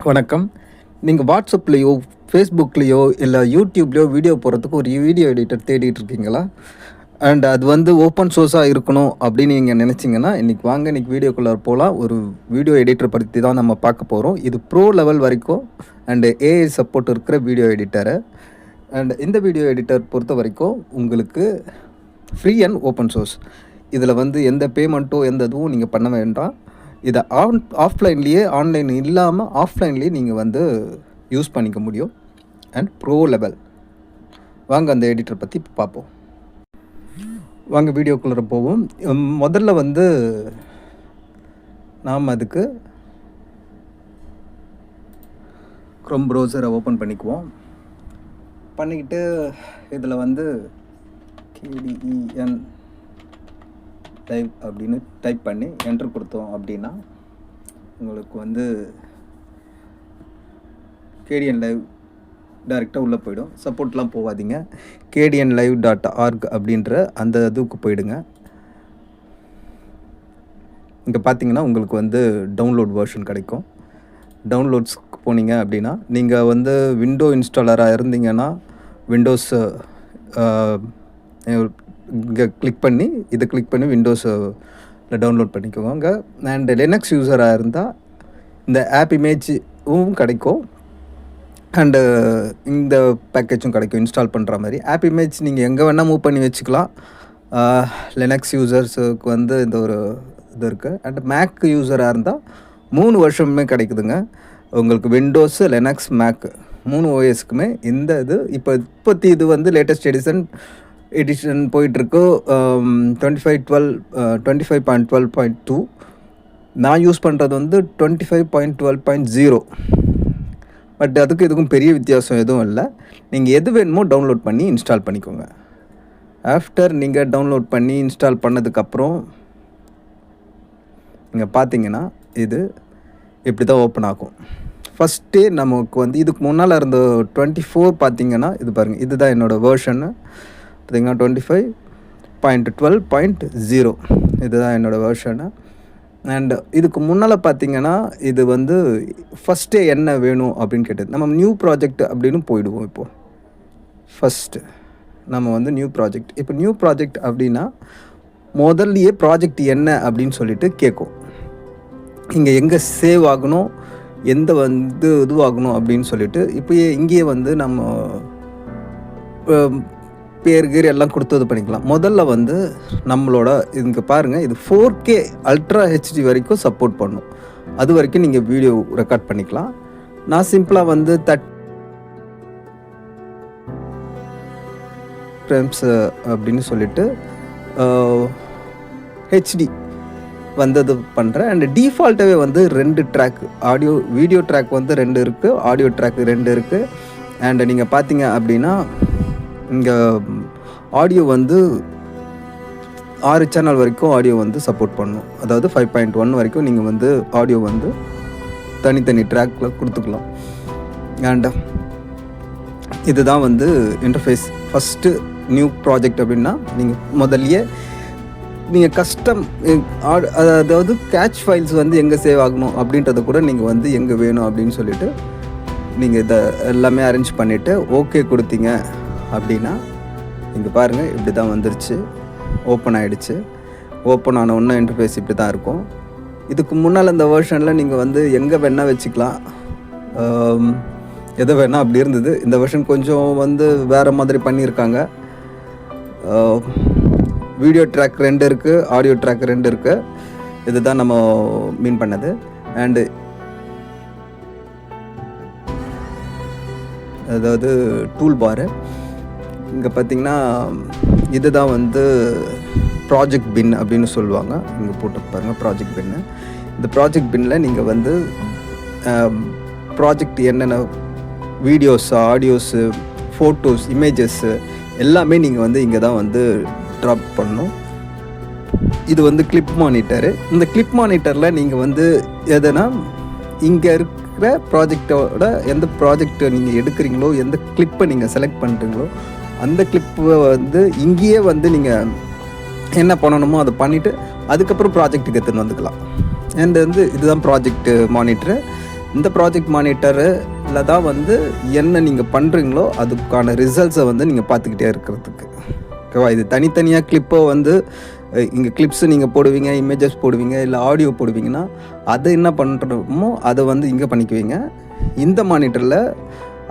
வணக்கம். நீங்கள் வாட்ஸ்அப்லேயோ, ஃபேஸ்புக்லேயோ இல்லை யூடியூப்லேயோ வீடியோ போடுறதுக்கு ஒரு வீடியோ எடிட்டர் தேடிட்டு இருக்கீங்களா? அண்ட் அது வந்து ஓப்பன் சோர்ஸாக இருக்கணும் அப்படின்னு நீங்கள் நினச்சிங்கன்னா, இன்றைக்கி வீடியோக்குள்ளே போகலாம். ஒரு வீடியோ எடிட்டர் பற்றி தான் நம்ம பார்க்க போகிறோம். இது ப்ரோ லெவல் வரைக்கும் அண்டு ஏஐ சப்போர்ட் இருக்கிற வீடியோ எடிட்டரு. அண்ட் இந்த வீடியோ எடிட்டர் பொறுத்த வரைக்கும் உங்களுக்கு ஃப்ரீ அண்ட் ஓப்பன் சோர்ஸ். இதில் வந்து எந்த பேமெண்ட்டோ எந்த இதுவும் நீங்கள் பண்ண வேண்டாம். இதை ஆஃப்லைன்லேயே ஆன்லைன் இல்லாமல் ஆஃப்லைன்லேயே நீங்கள் வந்து யூஸ் பண்ணிக்க முடியும். And bro level. வாங்க அந்த எடிட்டர் பற்றி இப்போ பார்ப்போம். வாங்க வீடியோக்குள்ளே போவோம். முதல்ல வந்து நாம் அதுக்கு க்ரோம் ப்ரௌசரை ஓப்பன் பண்ணிக்குவோம். பண்ணிக்கிட்டு இதில் வந்து KDEN லைவ் அப்படின்னு டைப் பண்ணி என்டர் கொடுத்தோம் அப்படின்னா உங்களுக்கு வந்து KDN லைவ் டைரெக்டாக உள்ளே போயிடும். சப்போர்ட்லாம் போகாதீங்க. KDNlive.org அப்படின்ற அந்த இதுக்கு போயிடுங்க. இங்கே பார்த்தீங்கன்னா உங்களுக்கு வந்து டவுன்லோட் வெர்ஷன் கிடைக்கும். டவுன்லோட்ஸ்க்கு போனீங்க அப்படின்னா நீங்கள் வந்து விண்டோ இன்ஸ்டாலராக இருந்தீங்கன்னா விண்டோஸ் இங்கே கிளிக் பண்ணி விண்டோஸில் டவுன்லோட் பண்ணிக்குவாங்க. அண்ட் லினக்ஸ் யூஸராக இருந்தால் இந்த ஆப் இமேஜும் கிடைக்கும். அண்டு இந்த பேக்கேஜும் கிடைக்கும் இன்ஸ்டால் பண்ணுற மாதிரி. ஆப் இமேஜ் நீங்கள் எங்கே வேணால் மூவ் பண்ணி வச்சுக்கலாம். லினக்ஸ் யூசர்ஸுக்கு வந்து இந்த ஒரு இது இருக்குது. அண்ட் மேக் யூஸராக இருந்தால் 3 வருஷமுமே கிடைக்குதுங்க. உங்களுக்கு விண்டோஸு, லினக்ஸ், மேக் 3 OSக்குமே இந்த இது இப்போத்தி இது வந்து லேட்டஸ்ட் எடிஷன் போயிட்டுருக்கு. 25.12.2. நான் யூஸ் பண்ணுறது வந்து 25.12.0. பட் அதுக்கு இதுக்கும் பெரிய வித்தியாசம் எதுவும் இல்லை. நீங்கள் எது வேணுமோ டவுன்லோட் பண்ணி இன்ஸ்டால் பண்ணிக்கோங்க. ஆஃப்டர் நீங்கள் டவுன்லோட் பண்ணி இன்ஸ்டால் பண்ணதுக்கப்புறம் நீங்கள் பார்த்தீங்கன்னா இது இப்படி தான் ஓப்பன் ஆகும். ஃபஸ்ட்டே நமக்கு வந்து இதுக்கு முன்னால் இருந்த 24 பார்த்தீங்கன்னா இது பாருங்கள், இதுதான் என்னோடய வேர்ஷன்னு பார்த்தீங்கன்னா 25.12.0 இதுதான் என்னோடய வேர்ஷனு. அண்ட் இதுக்கு முன்னால் பார்த்தீங்கன்னா இது வந்து ஃபஸ்ட்டே என்ன வேணும் அப்படின்னு கேட்டது. நம்ம நியூ ப்ராஜெக்ட் அப்படின்னு போயிடுவோம். இப்போது ஃபஸ்ட்டு நம்ம வந்து நியூ ப்ராஜெக்ட். இப்போ நியூ ப்ராஜெக்ட் அப்படின்னா முதல்லையே ப்ராஜெக்ட் என்ன அப்படின்னு சொல்லிட்டு கேட்கும். இங்கே எங்கே சேவ் ஆகணும், எந்த வந்து இதுவாகணும் அப்படின்னு சொல்லிட்டு இப்போ இங்கேயே வந்து நம்ம பேர் எல்லாம் கொடுத்து இது பண்ணிக்கலாம். முதல்ல வந்து நம்மளோட இங்கே பாருங்கள், இது 4K அல்ட்ரா HD வரைக்கும் சப்போர்ட் பண்ணும். அது வரைக்கும் நீங்கள் வீடியோ ரெக்கார்ட் பண்ணிக்கலாம். நான் சிம்பிளாக வந்து 30 ஃப்ரேம்ஸ் அப்படின்னு சொல்லிட்டு HD வந்தது பண்ணுறேன். அண்ட் டிஃபால்ட்டாகவே வந்து 2 ட்ராக் வீடியோ ட்ராக் வந்து 2 இருக்குது, ஆடியோ ட்ராக் 2 இருக்குது. அண்ட் நீங்கள் பார்த்தீங்க அப்படின்னா இங்கே ஆடியோ வந்து 6 சேனல் வரைக்கும் ஆடியோ வந்து சப்போர்ட் பண்ணும். அதாவது 5.1 வரைக்கும் நீங்கள் வந்து ஆடியோ வந்து தனித்தனி ட்ராக்கில் கொடுத்துக்கலாம். அண்ட் இதுதான் வந்து இன்டர்ஃபேஸ். ஃபஸ்ட்டு நியூ ப்ராஜெக்ட் அப்படின்னா நீங்கள் முதல்லையே நீங்கள் கஸ்டம் அதாவது கேட்ச் ஃபைல்ஸ் வந்து எங்கே சேவ் ஆகணும் அப்படின்றத கூட நீங்கள் வந்து எங்கே வேணும் அப்படின்னு சொல்லிவிட்டு நீங்கள் இதை எல்லாமே அரேஞ்ச் பண்ணிவிட்டு ஓகே கொடுத்தீங்க அப்படின்னா இங்கே பாருங்கள் இப்படி தான் வந்துருச்சு, ஓப்பன் ஆகிடுச்சு. ஓப்பன் ஆன ஒன்று இன்டர்ஃபேஸ் இப்படி தான் இருக்கும். இதுக்கு முன்னால் இந்த வெர்ஷனில் நீங்கள் வந்து எங்கே வேணால் வச்சுக்கலாம், எதை வேணால் அப்படி இருந்தது. இந்த வெர்ஷன் கொஞ்சம் வந்து வேறு மாதிரி பண்ணியிருக்காங்க. வீடியோ ட்ராக் 2 இருக்குது, ஆடியோ ட்ராக் 2 இருக்குது. இது தான் நம்ம மீன் பண்ணது. அண்டு அதாவது டூல் பாரு இங்கே பார்த்தீங்கன்னா இதுதான் வந்து ப்ராஜெக்ட் பின் அப்படின்னு சொல்லுவாங்க. இங்கே போட்டு பாருங்கள் ப்ராஜெக்ட் பின்னு. இந்த ப்ராஜெக்ட் பின்னில் நீங்கள் வந்து ப்ராஜெக்ட் என்னென்ன வீடியோஸு, ஆடியோஸு, ஃபோட்டோஸ், இமேஜஸ்ஸு எல்லாமே நீங்கள் வந்து இங்கே தான் வந்து ட்ராப் பண்ணணும். இது வந்து கிளிப் மானிட்டரு. இந்த கிளிப் மானிட்டரில் நீங்கள் வந்து எதுனா இங்கே இருக்கிற ப்ராஜெக்டோட எந்த ப்ராஜெக்டை நீங்கள் எடுக்கிறீங்களோ, எந்த கிளிப்பை நீங்கள் செலக்ட் பண்ணுறீங்களோ அந்த கிளிப்பை வந்து இங்கேயே வந்து நீங்கள் என்ன பண்ணணுமோ அதை பண்ணிவிட்டு அதுக்கப்புறம் ப்ராஜெக்ட்டுக்கு எடுத்துன்னு வந்துக்கலாம். அண்ட் வந்து இதுதான் ப்ராஜெக்ட் மானிட்டரு. இந்த ப்ராஜெக்ட் மானிட்டரில் தான் வந்து என்ன நீங்கள் பண்ணுறீங்களோ அதுக்கான ரிசல்ட்ஸை வந்து நீங்கள் பார்த்துக்கிட்டே இருக்கிறதுக்கு. ஓகேவா? இது தனித்தனியாக கிளிப்போ வந்து இங்கே கிளிப்ஸு நீங்கள் போடுவீங்க, இமேஜஸ் போடுவீங்க, இல்லை ஆடியோ போடுவீங்கன்னா அதை என்ன பண்ணுறோமோ அதை வந்து இங்கே பண்ணிக்குவீங்க. இந்த மானிட்டரில்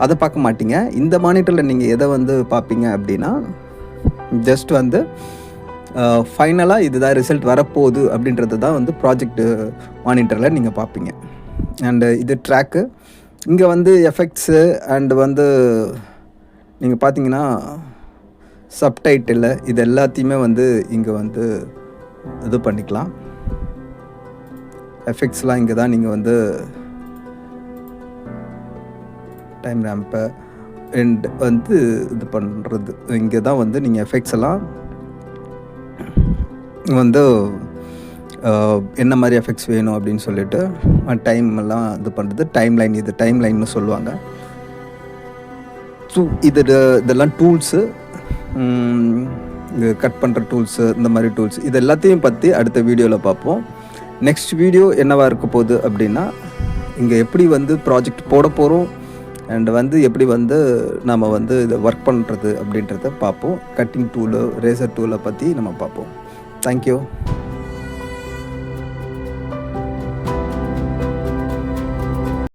அதை பார்க்க மாட்டீங்க. இந்த மானிட்டரில் நீங்கள் எதை வந்து பார்ப்பீங்க அப்படின்னா, ஜஸ்ட் வந்து ஃபைனலாக இதுதான் ரிசல்ட் வரப்போகுது அப்படின்றது தான் வந்து ப்ராஜெக்ட் மானிட்டரில் நீங்கள் பார்ப்பீங்க. அண்டு இது ட்ராக்கு. இங்கே வந்து எஃபெக்ட்ஸு அண்டு வந்து நீங்கள் பார்த்தீங்கன்னா சப்டைட்டில் இது எல்லாத்தையுமே வந்து இங்கே வந்து இது பண்ணிக்கலாம். எஃபெக்ட்ஸ்லாம் இங்கே தான் நீங்கள் வந்து டைம் ரேம்பை அண்ட் வந்து இது பண்ணுறது இங்கே தான் வந்து நீங்கள் எஃபெக்ட்ஸ் எல்லாம் வந்து என்ன மாதிரி எஃபெக்ட்ஸ் வேணும் அப்படின்னு சொல்லிட்டு டைம் எல்லாம் இது பண்ணுறது. டைம் லைன், இது டைம் லைன்னு சொல்லுவாங்க. ஸோ இதெல்லாம் டூல்ஸு, கட் பண்ணுற டூல்ஸு, இந்த மாதிரி டூல்ஸ் இது எல்லாத்தையும் பற்றி அடுத்த வீடியோவில் பார்ப்போம். நெக்ஸ்ட் வீடியோ என்னவாக இருக்க போகுது அப்படின்னா, இங்கே எப்படி வந்து ப்ராஜெக்ட் போட போகிறோம் அண்ட் வந்து எப்படி வந்து நம்ம வந்து இதை ஒர்க் பண்ணுறது அப்படின்றத பார்ப்போம். கட்டிங் டூலு, ரேசர் டூலை பற்றி நம்ம பார்ப்போம். தேங்க்யூ.